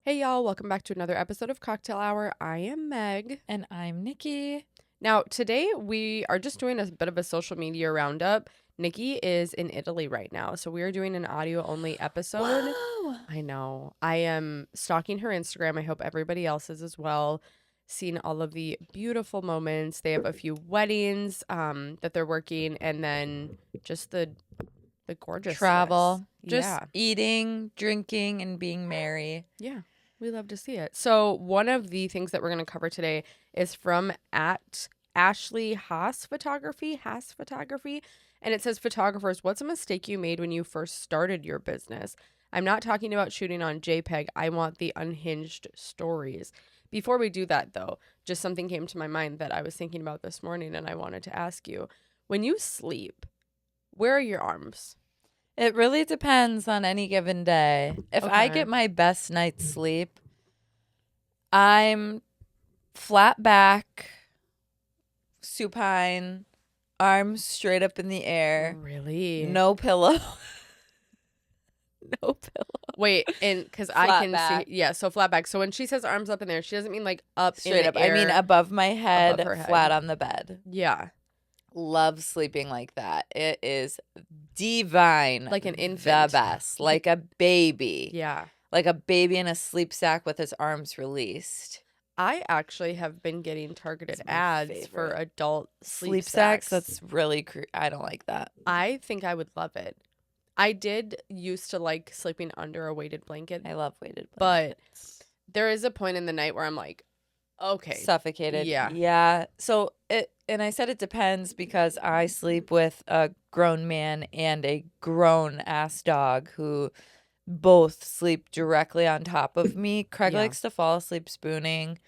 Hey y'all, welcome back to another episode of Cocktail Hour. I am Meg. And I'm Nikki. Now, today we are just doing a bit of a social media roundup. Nikki is in Italy right now, so we are doing an audio-only episode. Whoa. I know. I am stalking her Instagram. I hope everybody else is as well. Seeing all of the beautiful moments. They have a few weddings that they're working, and then just the gorgeous Travel. Yeah. Eating, drinking, and being merry. Yeah. We love to see it. So one of the things that we're going to cover today is from at Ashley Haas Photography, and it says, photographers, what's a mistake you made when you first started your business? I'm not talking about shooting on JPEG. I want the unhinged stories. Before we do that, though, just something came to my mind that I was thinking about this morning, and I wanted to ask you. When you sleep, where are your arms? It really depends on any given day. If I Okay. get my best night's sleep, I'm flat back, supine, arms straight up in the air, Really? no pillow. No pillow. Wait, and because I Flat can back. see, yeah, so flat back. So when she says arms up in there, she doesn't mean like up Straight in up. the air. I mean above my head, Above her head. flat on the bed. Yeah, Love sleeping like that. It is divine. like an infant. The best. Like a baby. Yeah, Like a baby in a sleep sack with his arms released. I actually have been getting targeted It's my ads for favorite. adult Sleep sacks, that's really I don't like that. I think I would love it. I did used to like sleeping under a weighted blanket, I love weighted but blankets. there is a point in the night where I'm like, okay, Suffocated. Yeah. Yeah. So and I said it depends because I sleep with a grown man and a grown ass dog who both sleep directly on top of me. Craig Yeah. likes to fall asleep spooning.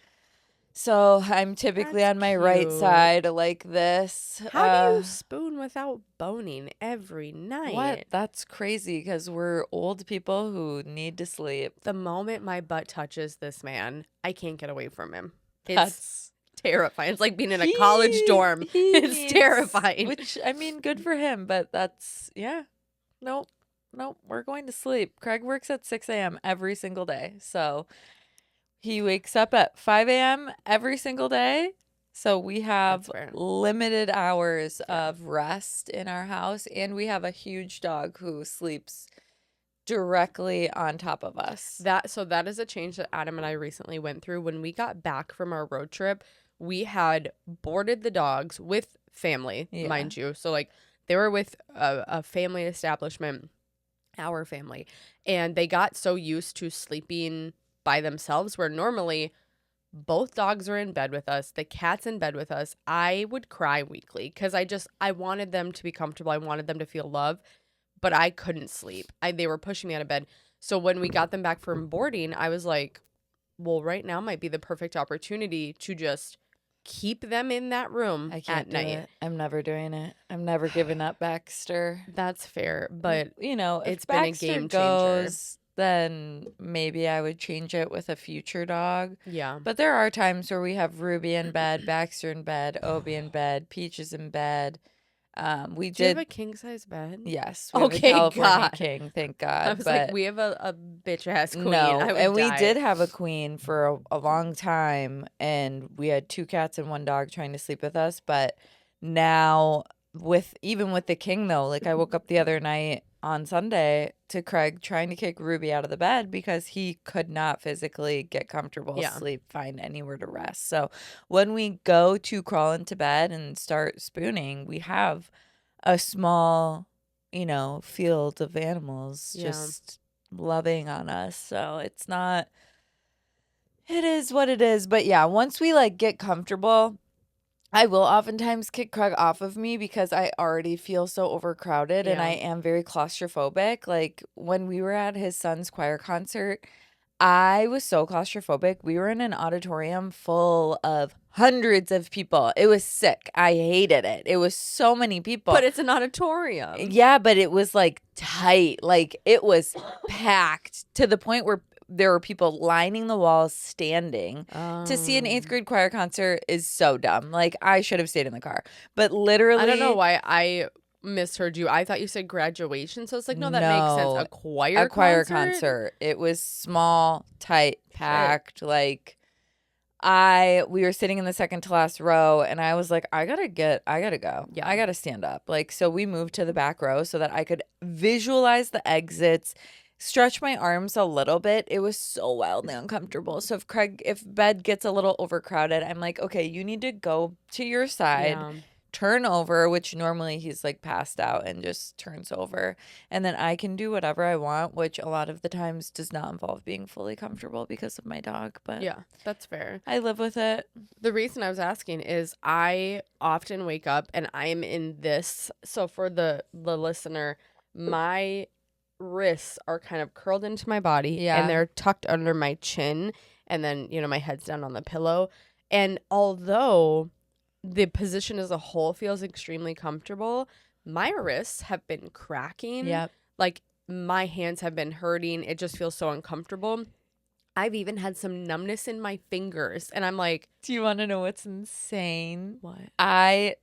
So I'm typically That's on my right cute. side like this. How do you spoon without boning every night? What? That's crazy because we're old people who need to sleep. The moment my butt touches this man, I can't get away from him. It's That's terrifying. It's like being in a college dorm. It's terrifying. Which, I mean, good for him, but that's, yeah. Nope, we're going to sleep. Craig works at 6 a.m. every single day. So he wakes up at 5 a.m. every single day. So we have That's fair. limited hours of rest in our house. And we have a huge dog who sleeps directly on top of us. That is a change that Adam and I recently went through. When we got back from our road trip, we had boarded the dogs with family, Yeah. mind you. So like they were with a family establishment, our family, and they got so used to sleeping by themselves where normally both dogs are in bed with us, the cat's in bed with us. I would cry weekly because I wanted them to be comfortable. I wanted them to feel love, but I couldn't sleep. They were pushing me out of bed. So when we got them back from boarding, I was like, well, right now might be the perfect opportunity to just keep them in that room I can't at do night. it. I'm never doing it. I'm never giving up Baxter. That's fair, but you know, if it's been a Baxter game changer. goes, then maybe I would change it with a future dog. yeah. But there are times where we have Ruby in bed, Baxter in bed, Obi in bed, Peaches in bed. We Do you have did. a king size bed? Yes. We have Okay, a California God. king, thank God. I was but like, we have a bitch ass queen. no, I would and we die. did have a queen for a long time, and we had 2 cats and 1 dog trying to sleep with us. But now, even with the king though, like I woke up the other night on Sunday to Craig trying to kick Ruby out of the bed because he could not physically get comfortable, Yeah. sleep, find anywhere to rest. So when we go to crawl into bed and start spooning, we have a small, field of animals Yeah. just loving on us. So it is what it is. But yeah, once we like get comfortable, I will oftentimes kick Craig off of me because I already feel so overcrowded and Yeah. I am very claustrophobic. Like when we were at his son's choir concert, I was so claustrophobic. We were in an auditorium full of hundreds of people. It was sick. I hated it. It was so many people. But it's an auditorium. Yeah, but it was like tight. Like it was packed to the point where there were people lining the walls standing. To see an 8th grade choir concert is so dumb. Like I should have stayed in the car. But literally, I don't know why misheard you. I thought you said graduation. So it's like, no, that makes sense. A choir concert. It was small, tight, packed. Like we were sitting in the second to last row, and I was like, I gotta go. Yeah. I gotta stand up. Like, so we moved to the back row so that I could visualize the exits, stretch my arms a little bit. It was so wildly uncomfortable. So if bed gets a little overcrowded, I'm like, okay, you need to go to your side. Yeah. Turn over, which normally he's like passed out and just turns over. And then I can do whatever I want, which a lot of the times does not involve being fully comfortable because of my dog. But yeah, that's fair. I live with it. The reason I was asking is I often wake up and I'm in this. So for the listener, my wrists are kind of curled into my body and they're tucked under my chin. And then, my head's down on the pillow. And although the position as a whole feels extremely comfortable, my wrists have been cracking. Yep. Like my hands have been hurting. It just feels so uncomfortable. I've even had some numbness in my fingers, and I'm like, do you want to know what's insane? What?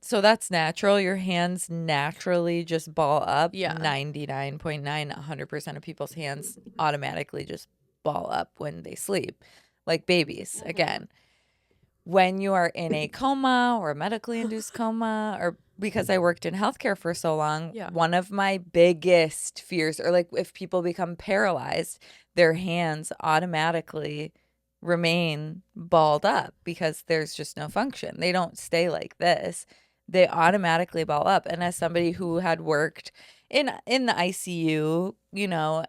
So that's natural. Your hands naturally just ball up. Yeah. 99.9, 100% of people's hands automatically just ball up when they sleep, like babies. Again, when you are in a coma or a medically induced coma, or because I worked in healthcare for so long, one of my biggest fears, or like if people become paralyzed, their hands automatically remain balled up because there's just no function. They don't stay like this. They automatically ball up. And as somebody who had worked in the ICU,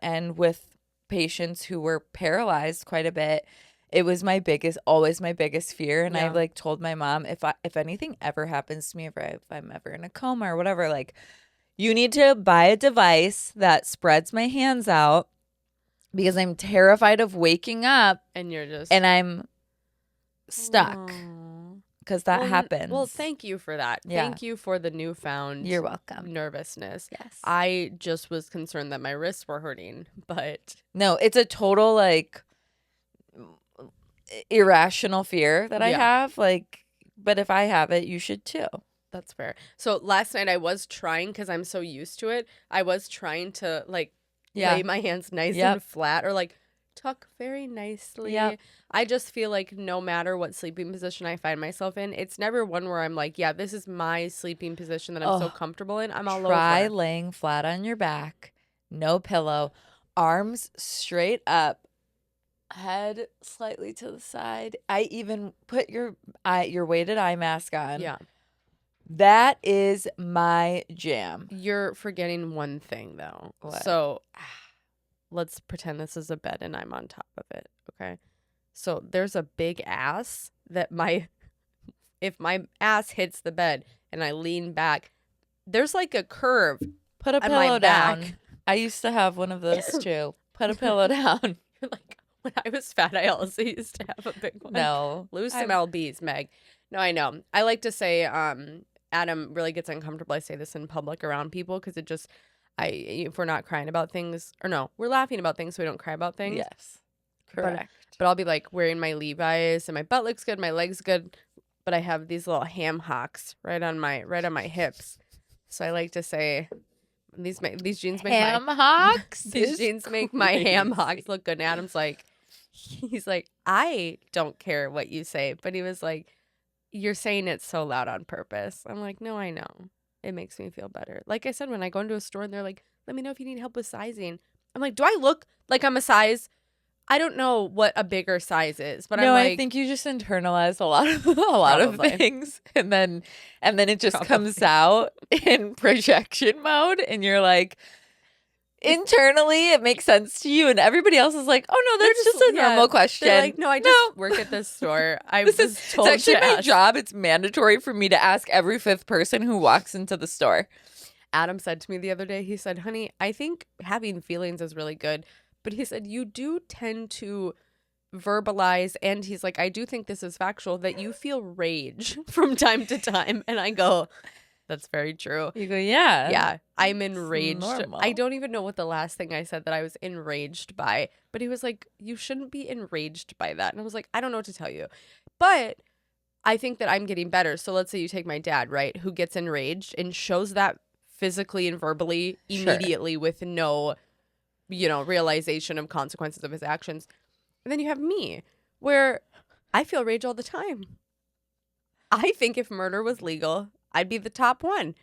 and with patients who were paralyzed quite a bit, it was always my biggest fear. And I've like told my mom, if anything ever happens to me, if I'm ever in a coma or whatever, like you need to buy a device that spreads my hands out because I'm terrified of waking up and I'm stuck because that happens. Well, thank you for that. Yeah. Thank you for the newfound You're welcome. nervousness. Yes. I just was concerned that my wrists were hurting, but no, it's a total like irrational fear that I have, like, but if I have it, you should too. That's fair. So last night I was trying, because I'm so used to it, I was trying to like lay my hands nice and flat, or like tuck very nicely. I just feel like no matter what sleeping position I find myself in, it's never one where I'm like, yeah, this is my sleeping position that I'm so comfortable in. I'm all over. Try laying flat on your back, no pillow, arms straight up, head slightly to the side. I even put your weighted eye mask on. Yeah. That is my jam. You're forgetting one thing though. What? So let's pretend this is a bed and I'm on top of it. Okay. So there's a big ass that if my ass hits the bed and I lean back, there's like a curve. Put a pillow down. I used to have one of those too. Put a pillow down. Like, when I was fat, I also used to have a big one. No. Lose some lbs, Meg. No, I know. I like to say Adam really gets uncomfortable. I say this in public around people because it just, if we're not crying about things, or no, we're laughing about things so we don't cry about things. Yes. Correct. But I'll be like wearing my Levi's and my butt looks good, my legs good, but I have these little ham hocks right on my hips. So I like to say these jeans make ham hocks. These jeans make my ham hocks look good. And Adam's like, he's like, I don't care what you say, but he was like, you're saying it so loud on purpose. I'm like, no, I know. It makes me feel better. Like I said, when I go into a store and they're like, let me know if you need help with sizing. I'm like, do I look like I'm a size? I don't know what a bigger size is, but I'm like, I think you just internalize a lot of things, and then it just comes out in projection mode, and you're like, internally it makes sense to you, and everybody else is like, oh no, that's just a normal question. They're like, no, I just work at this store. It's actually my job. It's mandatory for me to ask every fifth person who walks into the store. Adam said to me the other day, he said, honey, I think having feelings is really good. But he said, you do tend to verbalize, and he's like, I do think this is factual, that you feel rage from time to time. And I go, that's very true. You go, yeah. Yeah, I'm enraged. I don't even know what the last thing I said that I was enraged by. But he was like, you shouldn't be enraged by that. And I was like, I don't know what to tell you. But I think that I'm getting better. So let's say you take my dad, right, who gets enraged and shows that physically and verbally Sure. immediately with no, realization of consequences of his actions. And then you have me, where I feel rage all the time. I think if murder was legal, I'd be the top one.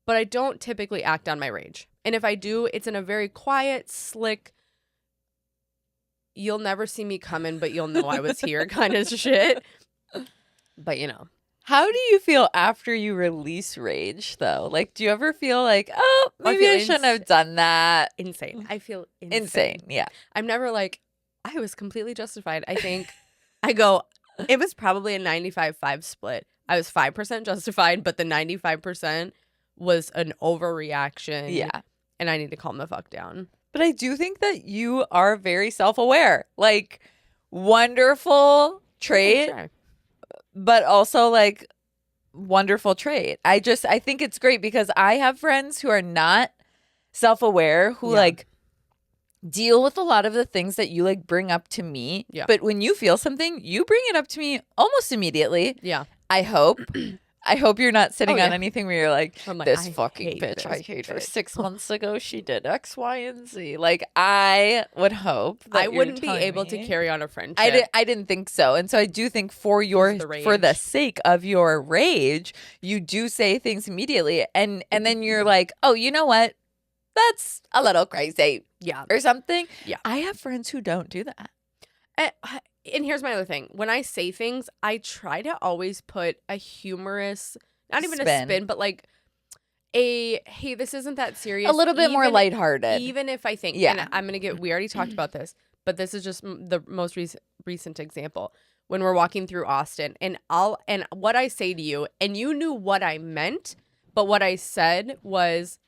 But I don't typically act on my rage. And if I do, it's in a very quiet, slick, you'll never see me coming, but you'll know I was here kind of shit. But, How do you feel after you release rage, though? Like, do you ever feel like, oh, maybe I shouldn't have done that? Insane. I feel Insane, yeah. I'm never like, I was completely justified. I think I go, it was probably a 95-5 split. I was 5% justified, but the 95% was an overreaction. Yeah. And I need to calm the fuck down. But I do think that you are very self-aware. Like, wonderful trait, Sure. but also, like, wonderful trait. I think it's great because I have friends who are not self-aware, who, like, deal with a lot of the things that you, like, bring up to me. Yeah. But when you feel something, you bring it up to me almost immediately. Yeah. I hope. I hope you're not sitting Oh, on yeah. anything where you're like, I'm like, this I fucking hate bitch, this I hate her. bitch. 6 months ago, she did X, Y, and Z. Like, I would hope that I you're wouldn't be telling able to me. carry on a friendship. I didn't think so. And so I do think for the rage. sake of your rage, you do say things immediately. And then you're like, oh, you know what? That's a little crazy. Yeah. Or something. Yeah. I have friends who don't do that. And here's my other thing. When I say things, I try to always put a humorous, not even a spin, but like hey, this isn't that serious. A little bit more lighthearted. Even if I think, Yeah. and I'm going to we already talked about this, but this is just the most recent example. When we're walking through Austin and what I say to you, and you knew what I meant, but what I said was,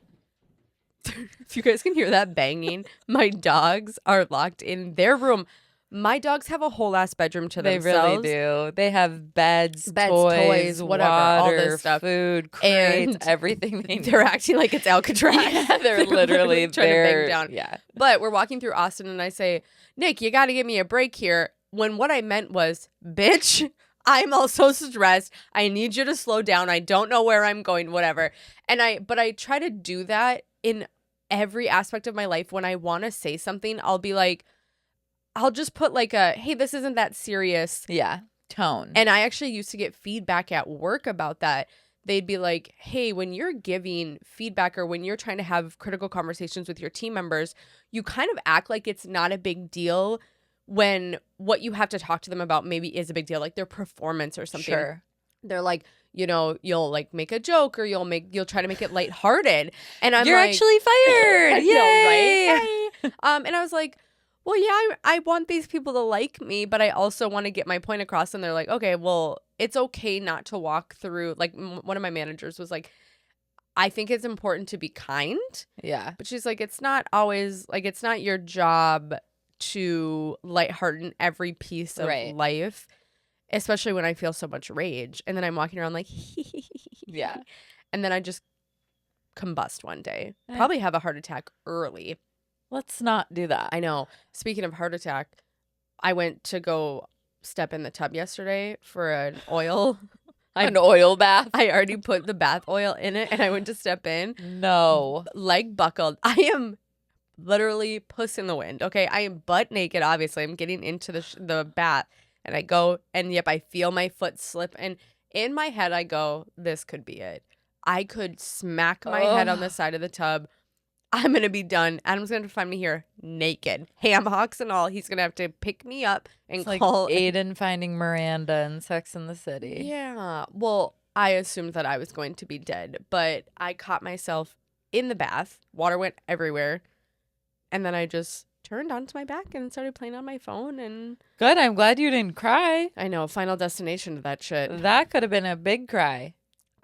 if you guys can hear that banging, my dogs are locked in their room. My dogs have a whole ass bedroom to They themselves. really do. They have beds, toys, whatever, all water, this stuff. food, crates, And everything they need. They're acting like it's Alcatraz. Yeah, they're literally trying to there. bang down. Yeah. But we're walking through Austin and I say, Nick, you got to give me a break here. When what I meant was, bitch, I'm also stressed. I need you to slow down. I don't know where I'm going, whatever. But I try to do that in every aspect of my life. When I want to say something, I'll be like, I'll just put like hey, this isn't that serious. Yeah. Tone. And I actually used to get feedback at work about that. They'd be like, hey, when you're giving feedback or when you're trying to have critical conversations with your team members, you kind of act like it's not a big deal when what you have to talk to them about maybe is a big deal, like their performance or something. Sure. They're like, you'll like make a joke or you'll try to make it lighthearted. And I'm You're like, actually fired. I know, Yay. right? And I was like, well, yeah, I want these people to like me, but I also want to get my point across. And they're like, okay, well, it's okay not to walk through. Like one of my managers was like, I think it's important to be kind. Yeah. But she's like, it's not always like, it's not your job to lighthearten every piece of life, especially when I feel so much rage. And then I'm walking around like, Yeah. And then I just combust one day, probably have a heart attack early. Let's not do that. I know. Speaking of heart attack, I went to go step in the tub yesterday for an oil. An oil bath. I already put the bath oil in it and I went to step in. No. Leg buckled. I am literally puss in the wind. Okay. I am butt naked. Obviously, I'm getting into the bath and I go and yep, I feel my foot slip. And in my head, I go, this could be it. I could smack my head on the side of the tub. I'm going to be done. Adam's going to find me here naked, ham hocks and all. He's going to have to pick me up and it's call. Like Aiden finding Miranda in Sex and the City. Yeah. Well, I assumed that I was going to be dead, but I caught myself in the bath. Water went everywhere. And then I just turned onto my back and started playing on my phone. And good. I'm glad you didn't cry. I know. Final destination to that shit. That could have been a big cry.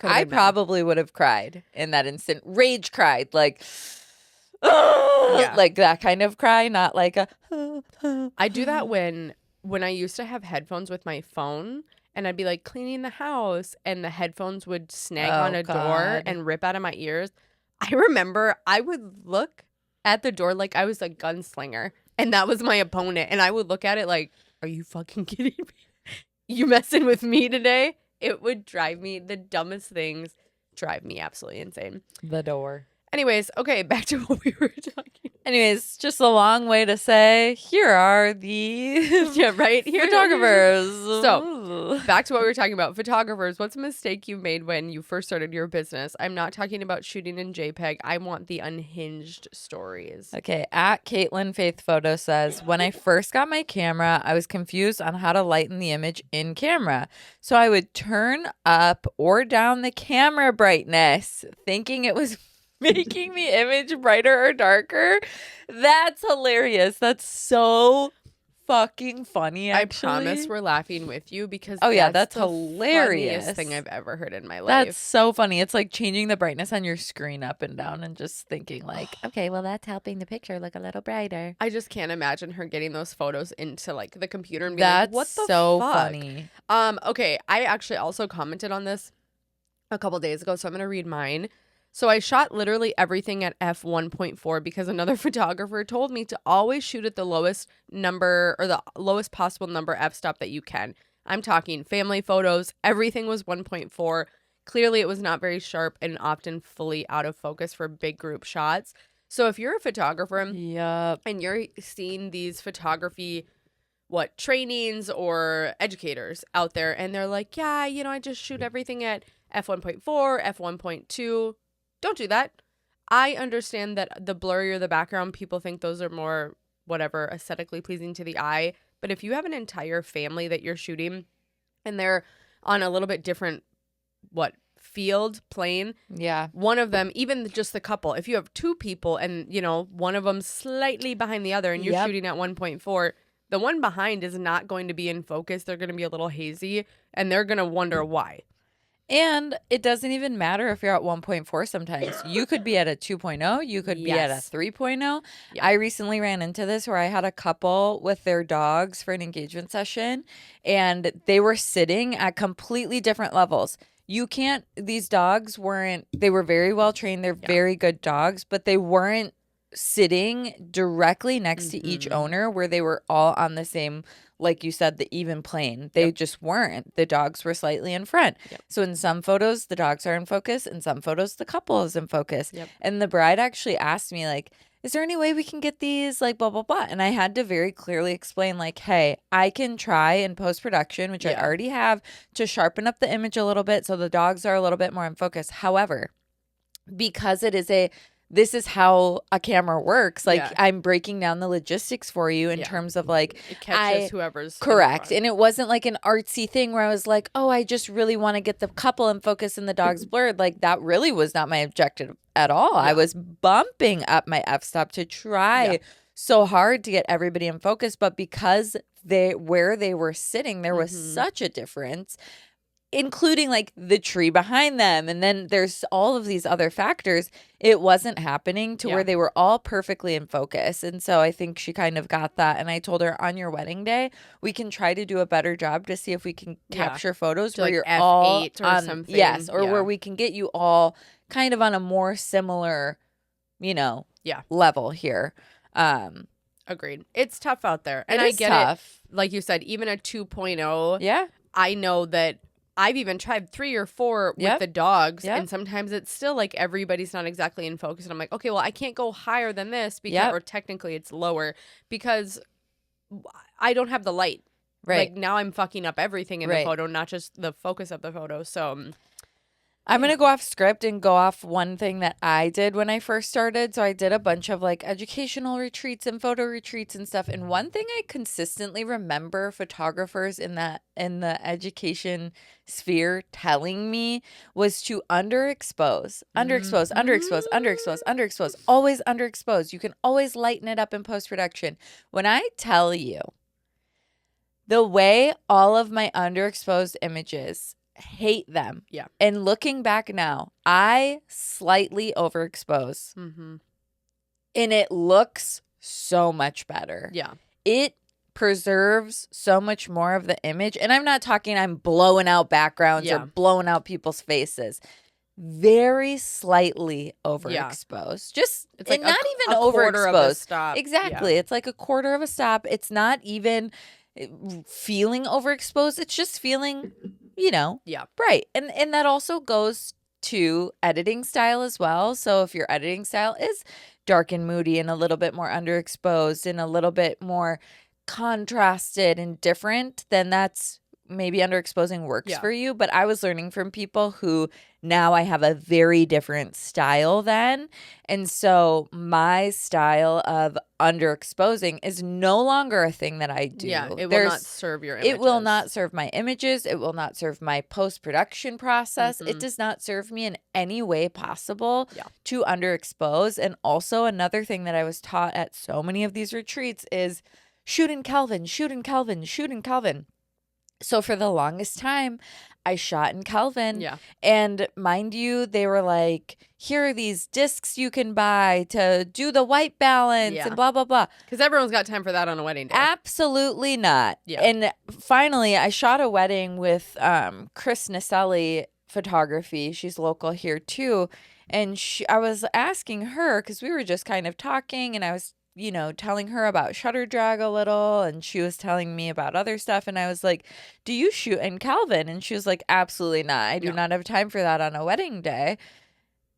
I probably would have cried in that instant. Rage cried. Like, like that kind of cry, not like a. I do that when I used to have headphones with my phone and I'd be like cleaning the house and the headphones would snag on a door and rip out of my ears. I remember I would look at the door like I was a gunslinger and that was my opponent. And I would look at it like, are you fucking kidding me? You messing with me today? It would drive me the dumbest things drive me absolutely insane. The door. Anyways, okay, back to what we were talking. Anyways, just a long way to say, here are the Yeah, right. photographers. So, back to what we were talking about. Photographers, what's a mistake you made when you first started your business? I'm not talking about shooting in JPEG. I want the unhinged stories. Okay, at Caitlin Faith Photo says, when I first got my camera, I was confused on how to lighten the image in camera. So I would turn up or down the camera brightness, thinking it was making the image brighter or darker. That's hilarious. That's so fucking funny, actually. I promise we're laughing with you because that's the hilarious. funniest thing I've ever heard in my life. That's so funny. It's like changing the brightness on your screen up and down and just thinking like, okay, well, that's helping the picture look a little brighter. I just can't imagine her getting those photos into like the computer and being that's like, what the so fuck? Funny. Okay, I actually also commented on this a couple days ago, so I'm going to read mine. So I shot literally everything at f1.4 because another photographer told me to always shoot at the lowest number or the lowest possible number f-stop that you can. I'm talking family photos. Everything was 1.4. Clearly, it was not very sharp and often fully out of focus for big group shots. So if you're a photographer and you're seeing these photography trainings or educators out there and they're like, yeah, I just shoot everything at f1.4, f1.2. Don't do that. I understand that the blurrier the background, people think those are more, whatever, aesthetically pleasing to the eye. But if you have an entire family that you're shooting and they're on a little bit different, plane. Yeah. One of them, even just the couple, if you have two people and, one of them slightly behind the other and you're shooting at 1.4, the one behind is not going to be in focus. They're going to be a little hazy and they're going to wonder why. And it doesn't even matter if you're at 1.4 sometimes. You could be at a 2.0. You could be at a 3.0. Yeah. I recently ran into this where I had a couple with their dogs for an engagement session, and they were sitting at completely different levels. These dogs they were very well trained. They're very good dogs, but they weren't sitting directly next to each owner where they were all on the same, like you said, the even plane. They just weren't. The dogs were slightly in front. Yep. So in some photos, the dogs are in focus. In some photos, the couple is in focus. Yep. And the bride actually asked me, like, is there any way we can get these, like, blah, blah, blah? And I had to very clearly explain, like, hey, I can try in post-production, which I already have, to sharpen up the image a little bit so the dogs are a little bit more in focus. However, because this is how a camera works. Like, I'm breaking down the logistics for you in terms of, like, it catches whoever's correct. And it wasn't like an artsy thing where I was like, oh, I just really want to get the couple in focus and the dog's blurred. Like, that really was not my objective at all. I was bumping up my f-stop to try so hard to get everybody in focus. But because where they were sitting, there was such a difference, including like the tree behind them. And then there's all of these other factors. It wasn't happening to where they were all perfectly in focus. And so I think she kind of got that. And I told her, on your wedding day, we can try to do a better job to see if we can capture photos to where like you're F8 all or on, something. yes, or where we can get you all kind of on a more similar, level here. Agreed. It's tough out there. And I get tough. It. Like you said, even a 2.0. Yeah. I know that I've even tried 3 or 4 with the dogs, and sometimes it's still like everybody's not exactly in focus. And I'm like, okay, well, I can't go higher than this because, or technically it's lower because I don't have the light. Right. Like now I'm fucking up everything in the photo, not just the focus of the photo. So I'm going to go off script and go off one thing that I did when I first started. So I did a bunch of like educational retreats and photo retreats and stuff. And one thing I consistently remember photographers in the education sphere telling me was to underexpose, always underexpose. You can always lighten it up in post-production. When I tell you the way all of my underexposed images, hate them. Yeah. And looking back now, I slightly overexpose. And it looks so much better. Yeah. It preserves so much more of the image. And I'm not talking I'm blowing out backgrounds or blowing out people's faces. Very slightly overexposed. Just it's like not even overexposed. Stop. Exactly. It's like a quarter of a stop. It's not even feeling overexposed. It's just feeling bright. And that also goes to editing style as well. So if your editing style is dark and moody and a little bit more underexposed and a little bit more contrasted and different, then that's maybe underexposing works for you. But I was learning from people who now I have a very different style then. And so my style of underexposing is no longer a thing that I do. Yeah, it will not serve your images. It will not serve my images. It will not serve my post-production process. It does not serve me in any way possible to underexpose. And also another thing that I was taught at so many of these retreats is shoot in Kelvin, shoot in Kelvin, shoot in Kelvin. So for the longest time, I shot in Kelvin. Yeah. And mind you, they were like, here are these discs you can buy to do the white balance and blah, blah, blah. Because everyone's got time for that on a wedding day. Absolutely not. Yeah. And finally, I shot a wedding with Chris Naselli Photography. She's local here too. And I was asking her, because we were just kind of talking, and I was telling her about shutter drag a little, and she was telling me about other stuff, and I was like, do you shoot in Kelvin? And she was like, absolutely not. I do not have time for that on a wedding day.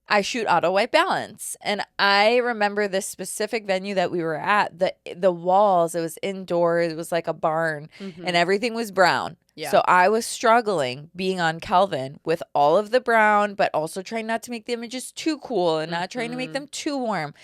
I shoot auto white balance. And I remember this specific venue that we were at, the walls, it was indoors, it was like a barn, and everything was brown. Yeah. So I was struggling being on Kelvin with all of the brown, but also trying not to make the images too cool and not trying to make them too warm.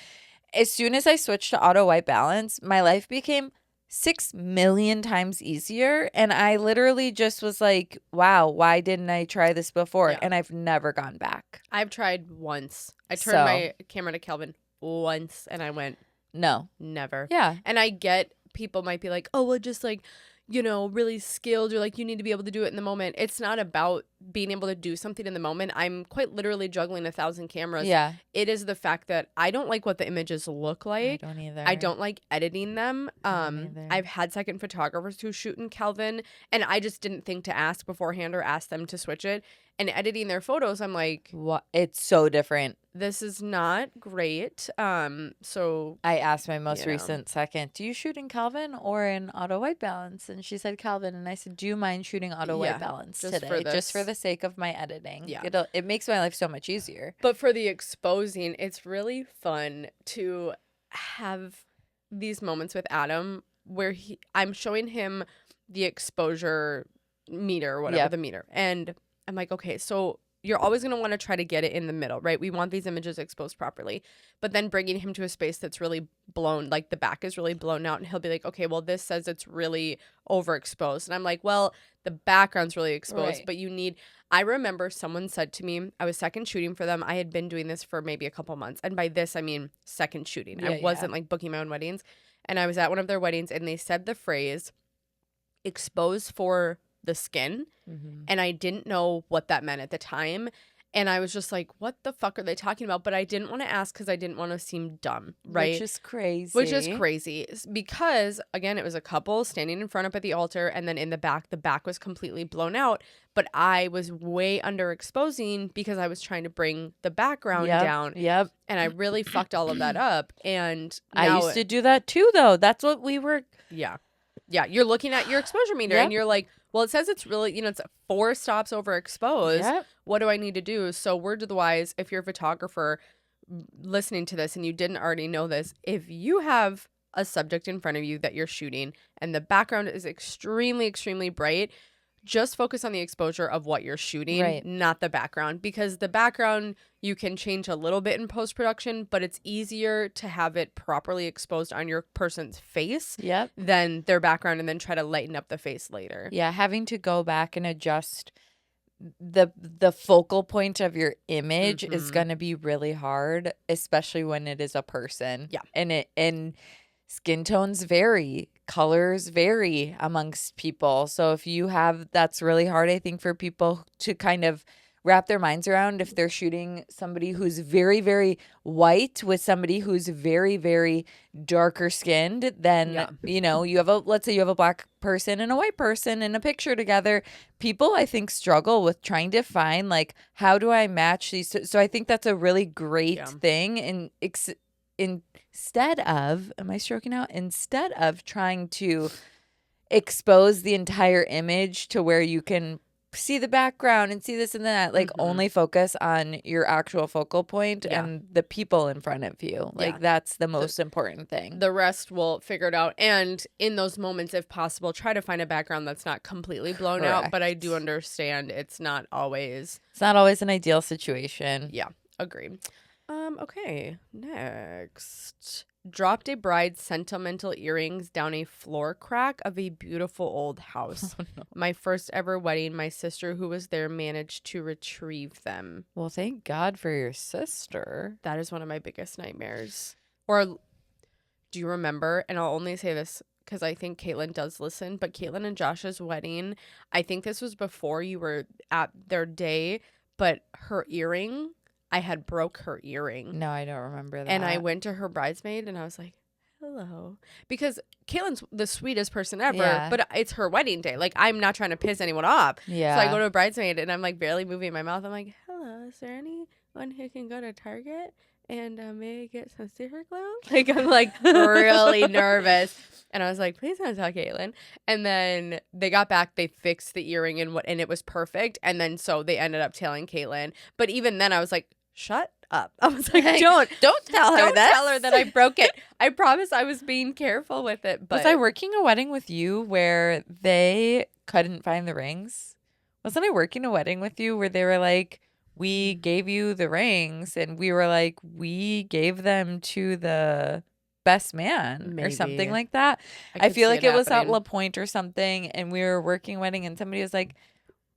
As soon as I switched to auto white balance, my life became 6 million times easier. And I literally just was like, wow, why didn't I try this before? Yeah. And I've never gone back. I've tried once. I turned my camera to Kelvin once and I went, no, never. Yeah. And I get people might be like, oh, well, just like, really skilled, or like you need to be able to do it in the moment. It's not about being able to do something in the moment. I'm quite literally juggling 1,000 cameras. Yeah. It is the fact that I don't like what the images look like. I don't either. I don't like editing them. I've had second photographers who shoot in Kelvin, and I just didn't think to ask beforehand or ask them to switch it. And editing their photos, I'm like, what? It's so different. This is not great. So I asked my most recent second, do you shoot in Kelvin or in auto white balance? And she said Kelvin. And I said, do you mind shooting auto white balance today? Just for the sake of my editing. Yeah. It makes my life so much easier. But for the exposing, it's really fun to have these moments with Adam where I'm showing him the exposure meter or whatever, the meter. And I'm like, okay, so you're always going to want to try to get it in the middle, right? We want these images exposed properly. But then bringing him to a space that's really blown, like the back is really blown out, and he'll be like, okay, well, this says it's really overexposed. And I'm like, well, the background's really exposed, but I remember someone said to me, I was second shooting for them. I had been doing this for maybe a couple months. And by this, I mean second shooting. I wasn't like booking my own weddings. And I was at one of their weddings, and they said the phrase, expose for the skin, and I didn't know what that meant at the time, and I was just like, what the fuck are they talking about? But I didn't want to ask because I didn't want to seem dumb, right? Which is crazy because again, it was a couple standing in front up at the altar, and then in the back was completely blown out, but I was way underexposing because I was trying to bring the background down. Yep. And I really fucked all of that up. And I used to do that too, though. That's what we were. Yeah, you're looking at your exposure meter and you're like, well, it says it's really, it's 4 stops overexposed. Yep. What do I need to do? So word to the wise, if you're a photographer listening to this and you didn't already know this, if you have a subject in front of you that you're shooting and the background is extremely, extremely bright, just focus on the exposure of what you're shooting, not the background, because the background you can change a little bit in post-production, but it's easier to have it properly exposed on your person's face than their background and then try to lighten up the face later. Yeah, having to go back and adjust the focal point of your image is going to be really hard, especially when it is a person. Yeah. And skin tones vary, colors vary amongst people. So if you have, that's really hard, I think, for people to kind of wrap their minds around. If they're shooting somebody who's very, very white with somebody who's very, very darker skinned, then, let's say you have a black person and a white person in a picture together. People, I think, struggle with trying to find, like, how do I match these? So I think that's a really great thing. And instead of trying to expose the entire image to where you can see the background and see this and that. Like, only focus on your actual focal point and the people in front of you. Like, that's the most important thing. The rest will figure it out. And in those moments, if possible, try to find a background that's not completely blown out. But I do understand it's not always an ideal situation. Yeah, agreed. Okay, next. Dropped a bride's sentimental earrings down a floor crack of a beautiful old house. Oh, no. My first ever wedding, my sister who was there managed to retrieve them. Well, thank God for your sister. That is one of my biggest nightmares. Or do you remember, and I'll only say this because I think Caitlin does listen, but Caitlin and Josh's wedding, I think this was before you were at their day, but her earring, I had broke her earring. No, I don't remember that. And I went to her bridesmaid and I was like, hello. Because Caitlin's the sweetest person ever, but it's her wedding day. Like, I'm not trying to piss anyone off. Yeah. So I go to a bridesmaid and I'm like barely moving my mouth. I'm like, hello, is there anyone who can go to Target and maybe get some super glue? Like, I'm like really nervous. And I was like, please don't tell Caitlin. And then they got back, they fixed the earring and it was perfect. And then so they ended up telling Caitlin. But even then I was like, shut up. I was like, don't tell her that I broke it. I promise I was being careful with it. But was I working a wedding with you where they couldn't find the rings? Wasn't I working a wedding with you where they were like, we gave you the rings and we were like, we gave them to the best man or something like that. I feel like it was at La Pointe or something and we were working a wedding and somebody was like,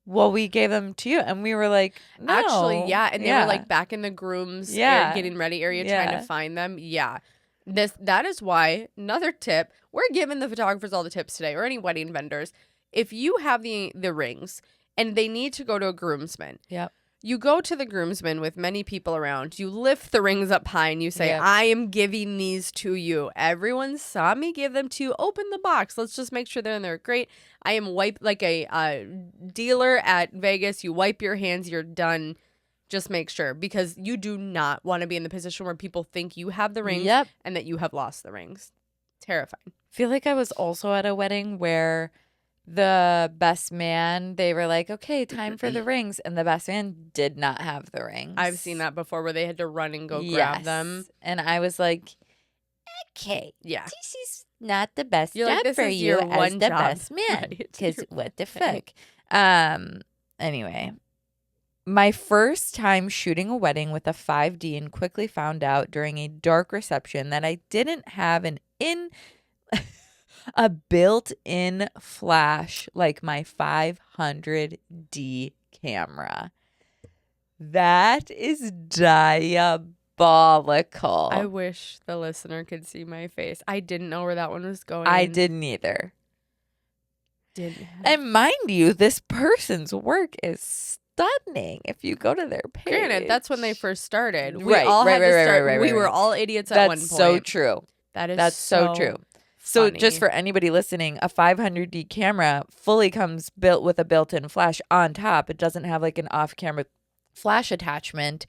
well, we gave them to you. And we were like, no. Actually, yeah. And they were like back in the groom's getting ready area trying to find them. Yeah. That is why, another tip, we're giving the photographers all the tips today, or any wedding vendors. If you have the rings and they need to go to a groomsman, you go to the groomsman with many people around. You lift the rings up high and you say, I am giving these to you. Everyone saw me give them to you. Open the box. Let's just make sure they're in there. Great. I am like a dealer at Vegas. You wipe your hands. You're done. Just make sure, because you do not want to be in the position where people think you have the rings and that you have lost the rings. Terrifying. I feel like I was also at a wedding where the best man, they were like, okay, time for the rings. And the best man did not have the rings. I've seen that before where they had to run and go grab them. And I was like, okay, this is not the best You're job like, this for is you your as one the job. best man. Because Right. what the fuck? Anyway, my first time shooting a wedding with a 5D and quickly found out during a dark reception that I didn't have a built-in flash like my 500D camera. That is diabolical. I wish the listener could see my face. I didn't know where that one was going. I didn't either. And mind you, this person's work is stunning if you go to their page. Granted, that's when they first started. We Right. We were all idiots at one point. That's so true. That's so true. So just for anybody listening, a 500D camera fully comes built with a built-in flash on top. It doesn't have like an off-camera flash attachment.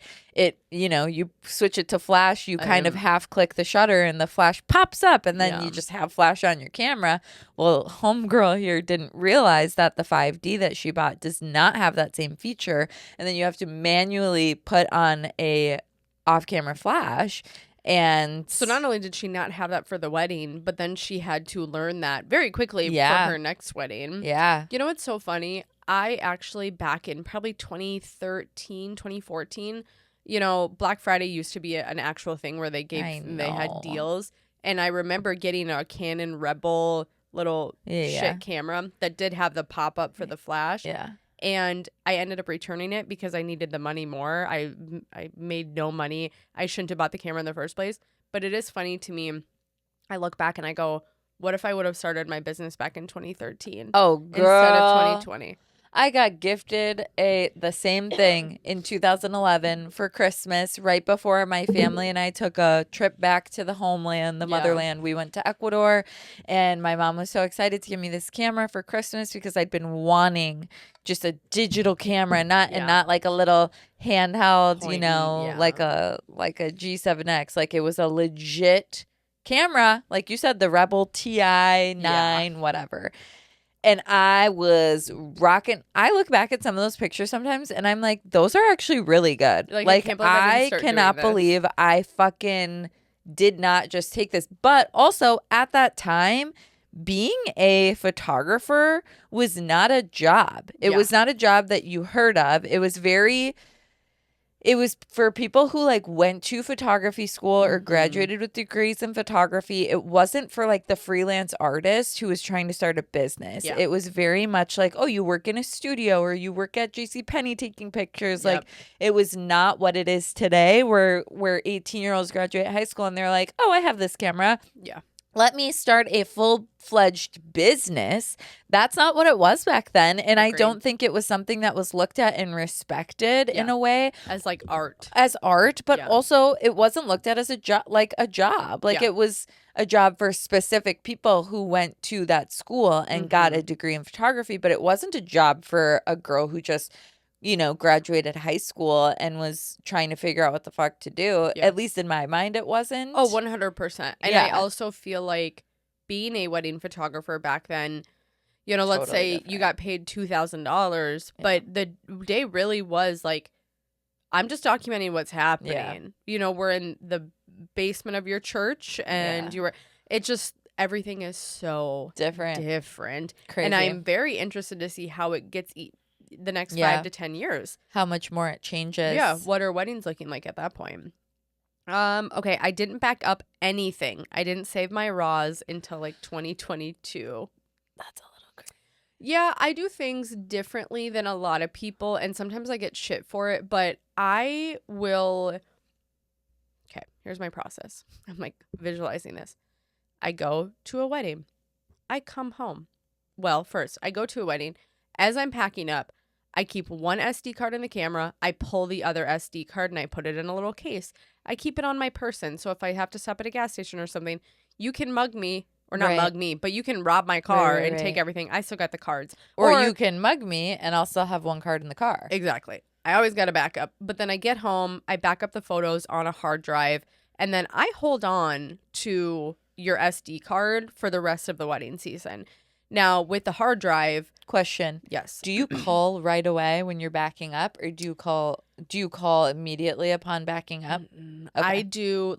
You switch it to flash, you kind of half click the shutter and the flash pops up and then you just have flash on your camera. Well, homegirl here didn't realize that the 5D that she bought does not have that same feature. And then you have to manually put on a off-camera flash. And so not only did she not have that for the wedding, but then she had to learn that very quickly for her next wedding. Yeah. You know what's so funny? I actually, back in probably 2013, 2014, Black Friday used to be an actual thing where they had deals. And I remember getting a Canon Rebel little shit camera that did have the pop-up for the flash. Yeah. And I ended up returning it because I needed the money more. I made no money. I shouldn't have bought the camera in the first place. But it is funny to me. I look back and I go, what if I would have started my business back in 2013? Oh, girl. Instead of 2020. I got gifted the same thing in 2011 for Christmas, right before my family and I took a trip back to the homeland, the motherland. We went to Ecuador, and my mom was so excited to give me this camera for Christmas because I'd been wanting just a digital camera, and not like a little handheld, like a G7X. Like, it was a legit camera, like you said, the Rebel TI 9, whatever. And I was rocking. I look back at some of those pictures sometimes and I'm like, those are actually really good. Like, Like, I can't believe I didn't I start cannot doing this. believe I fucking did not just take this. But also at that time, being a photographer was not a job. It Yeah. was not a job that you heard of. It was for people who like went to photography school or graduated with degrees in photography. It wasn't for like the freelance artist who was trying to start a business. Yeah. It was very much like, oh, you work in a studio or you work at JCPenney taking pictures. Yep. Like, it was not what it is today where 18-year-olds graduate high school and they're like, oh, I have this camera. Yeah. Let me start a full-fledged business. That's not what it was back then. And Agreed. I don't think it was something that was looked at and respected in Yeah. a way As like art. but Yeah. also it wasn't looked at as a job. Like Yeah. it was a job for specific people who went to that school and got a degree in photography, but it wasn't a job for a girl who just, graduated high school and was trying to figure out what the fuck to do. Yeah. At least in my mind, it wasn't. Oh, 100%. And I Yeah. also feel like being a wedding photographer back then, let's Totally say you different. got paid $2,000, but the day really was like, I'm just documenting what's happening. We're in the basement of your church and everything is so different. Crazy. And I'm very interested to see how it gets the next 5 to 10 years. How much more it changes. Yeah. What are weddings looking like at that point? Okay. I didn't back up anything. I didn't save my raws until like 2022. That's a little crazy. Yeah, I do things differently than a lot of people, and sometimes I get shit for it, but I will. Okay, here's my process. I'm like visualizing this. I go to a wedding. I come home. Well, first, I go to a wedding. As I'm packing up, I keep one SD card in the camera. I pull the other SD card and I put it in a little case. I keep it on my person. So if I have to stop at a gas station or something, you can mug me. Or not mug me, but you can rob my car and take everything. I still got the cards. Or you can mug me and I'll still have one card in the car. Exactly. I always got to back up. But then I get home, I back up the photos on a hard drive, and then I hold on to your SD card for the rest of the wedding season. Now, with the hard drive... Question. Yes. Do you call right away when you're backing up, or do you call immediately upon backing up? Okay. I do,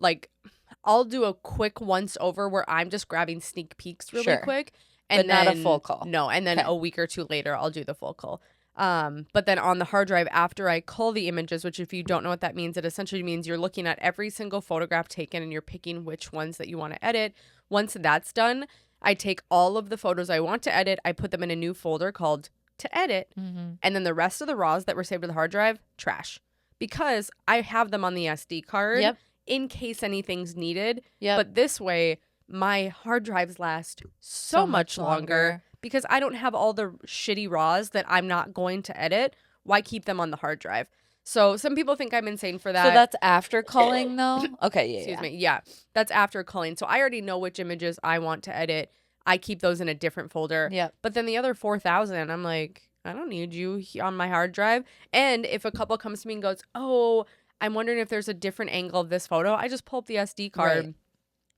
I'll do a quick once over where I'm just grabbing sneak peeks really quick. But not a full call. No, and then a week or two later, I'll do the full call. But then on the hard drive, after I cull the images, which if you don't know what that means, it essentially means you're looking at every single photograph taken and you're picking which ones that you want to edit. Once that's done, I take all of the photos I want to edit, I put them in a new folder called to edit, and then the rest of the RAWs that were saved to the hard drive, trash. Because I have them on the SD card in case anything's needed. But this way, my hard drives last so much longer because I don't have all the shitty RAWs that I'm not going to edit. Why keep them on the hard drive? So some people think I'm insane for that. So that's after culling, though? Okay, Excuse me. Yeah, that's after culling. So I already know which images I want to edit. I keep those in a different folder. Yeah. But then the other 4,000, I'm like, I don't need you on my hard drive. And if a couple comes to me and goes, oh, I'm wondering if there's a different angle of this photo, I just pull up the SD card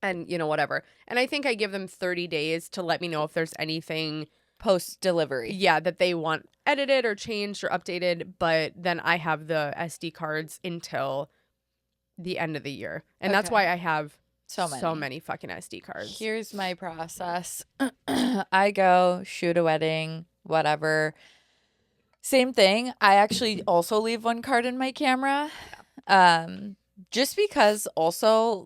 and, whatever. And I think I give them 30 days to let me know if there's anything post-delivery. Yeah, that they want edited or changed or updated. But then I have the SD cards until the end of the year. And that's why I have so many fucking SD cards. Here's my process. I go shoot a wedding, whatever. Same thing. I actually also leave one card in my camera. Just because also,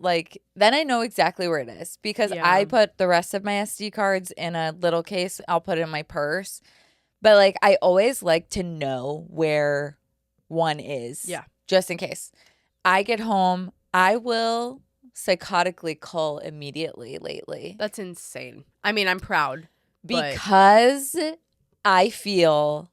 then I know exactly where it is. Because I put the rest of my SD cards in a little case. I'll put it in my purse. But, I always like to know where one is. Yeah. Just in case. I get home. I will psychotically cull immediately lately. That's insane. I mean, I'm proud. Because I feel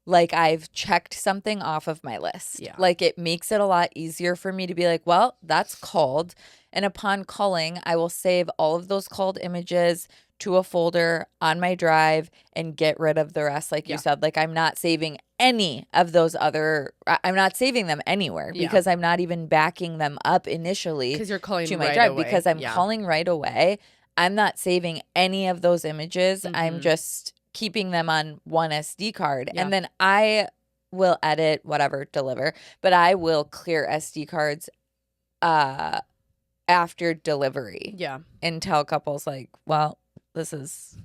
like I've checked something off of my list. Yeah. It makes it a lot easier for me to be like, well, that's culled. And upon culling, I will save all of those culled images to a folder on my drive and get rid of the rest. Like you said, I'm not saving any of those I'm not saving them anywhere because I'm not even backing them up initially because you're culling to my right drive away. Because I'm culling right away. I'm not saving any of those images. I'm just keeping them on one SD card. Yeah. And then I will edit, whatever, deliver. But I will clear SD cards after delivery. Yeah. And tell couples like, well, this is